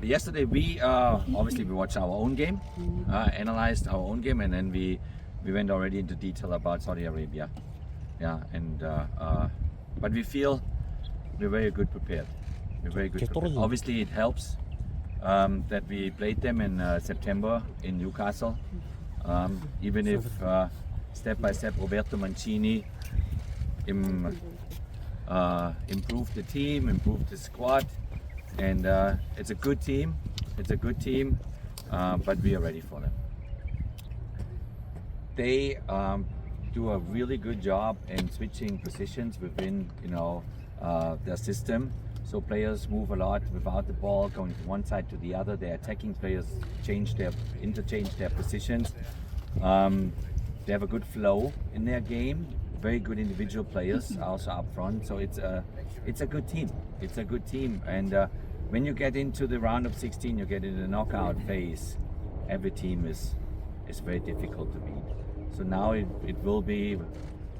yesterday we obviously we watched our own game, analyzed our own game, and then we went already into detail about Saudi Arabia. Yeah, and but we feel we're very good prepared. We're very good prepared. Obviously, it helps that we played them in September in Newcastle. Even if step by step Roberto Mancini improved the team, improved the squad, and it's a good team. It's a good team, but we are ready for them. They do a really good job in switching positions within, their system. So players move a lot without the ball, going from one side to the other. The attacking players interchange their positions. They have a good flow in their game. Very good individual players also up front. So it's a good team. It's a good team. And when you get into the round of 16, you get into the knockout phase. Every team is very difficult to beat. So now it will be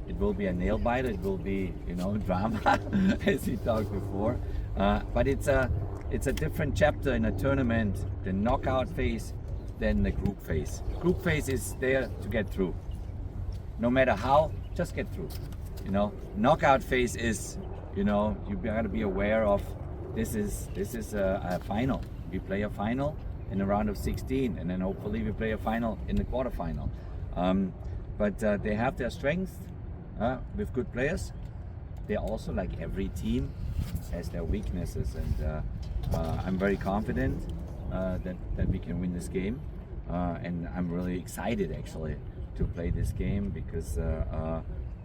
a nail biter. It will be drama, as we talked before. But it's a different chapter in a tournament. The knockout phase than the group phase. Group phase is there to get through. No matter how, just get through. Knockout phase is you got to be aware of this is a final. We play a final in a round of 16, and then hopefully we play a final in the quarterfinal. But they have their strengths with good players. They're also, like every team, has their weaknesses, and I'm very confident that we can win this game, and I'm really excited actually to play this game because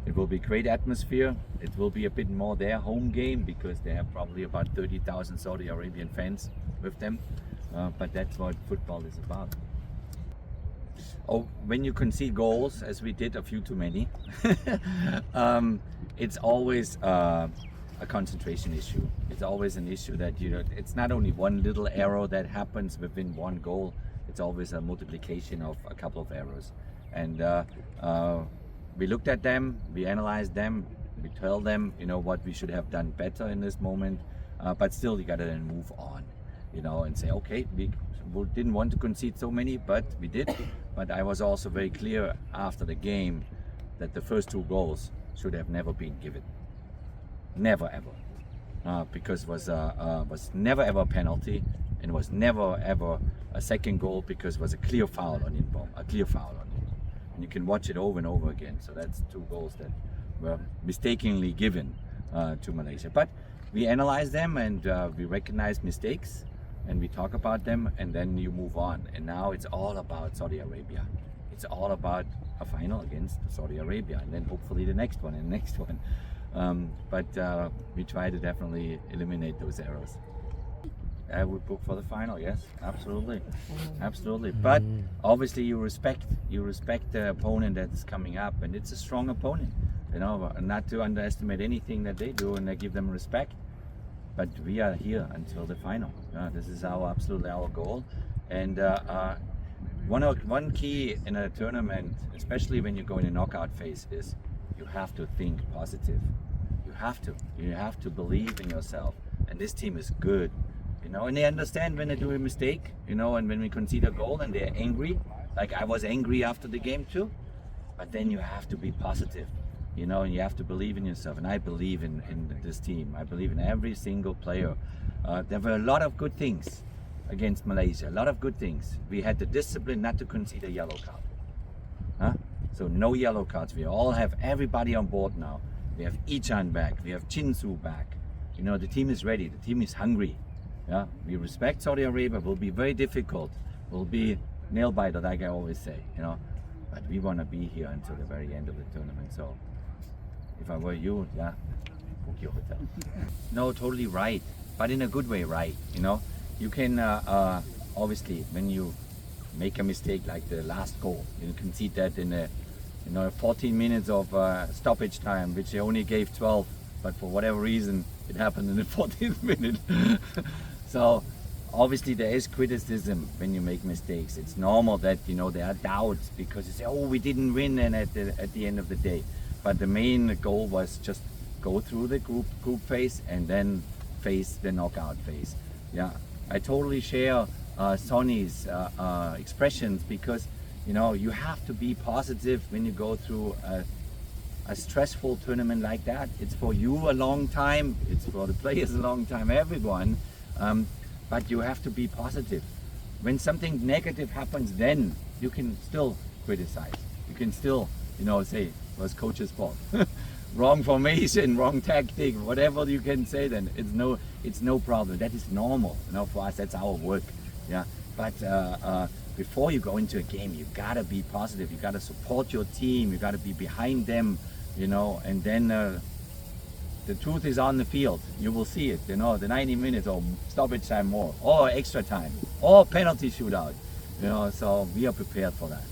it will be great atmosphere. It will be a bit more their home game because they have probably about 30,000 Saudi Arabian fans with them, but that's what football is about. Oh, when you concede goals, as we did, a few too many, it's always a concentration issue. It's always an issue that it's not only one little error that happens within one goal. It's always a multiplication of a couple of errors. And we looked at them, we analyzed them, we tell them, what we should have done better in this moment. But still, you gotta then move on, and say, okay, we didn't want to concede so many, but we did. But I was also very clear after the game that the first two goals should have never been given. Never ever. Because it was never ever a penalty, and was never ever a second goal because it was a clear foul on Inbaum, a clear foul on him. And you can watch it over and over again. So that's two goals that were mistakenly given to Malaysia. But we analyze them and we recognize mistakes and we talk about them, and then you move on. And now it's all about Saudi Arabia. It's all about a final against Saudi Arabia, and then hopefully the next one and the next one. But we try to definitely eliminate those errors. I would book for the final, yes, absolutely, absolutely. But obviously you respect the opponent that's coming up, and it's a strong opponent. Not to underestimate anything that they do, and I give them respect. But we are here until the final. This is absolutely our goal. And one key in a tournament, especially when you go in a knockout phase, is you have to think positive. You have to believe in yourself. And this team is good, and they understand when they do a mistake, and when we concede a goal and they're angry. Like I was angry after the game too. But then you have to be positive. And you have to believe in yourself, and I believe in this team. I believe in every single player. There were a lot of good things against Malaysia, a lot of good things. We had the discipline not to concede a yellow card. So no yellow cards. We all have everybody on board now. We have Ichan back, we have Chinsu back. The team is ready, the team is hungry. We respect Saudi Arabia. It will be very difficult. It will be nail biter, like I always say, But we want to be here until the very end of the tournament. So if I were you, book your hotel. No, totally right, but in a good way, right? You can obviously when you make a mistake like the last goal, you concede that in 14 minutes of stoppage time, which they only gave 12, but for whatever reason it happened in the 14th minute. So obviously there is criticism when you make mistakes. It's normal that there are doubts because you say, oh, we didn't win, and at the end of the day. But the main goal was just go through the group phase and then face the knockout phase. I totally share Sonny's expressions because you have to be positive when you go through a stressful tournament like that. It's for you a long time, it's for the players a long time, everyone, but you have to be positive. When something negative happens, then you can still criticize. You can still, say, it was coach's fault. Wrong formation, wrong tactic, whatever you can say, then it's no problem. That is normal. For us, that's our work. Yeah. But before you go into a game, you gotta be positive. You gotta support your team. You gotta be behind them. And then the truth is on the field. You will see it. The 90 minutes or stoppage time more, or extra time, or penalty shootout. So we are prepared for that.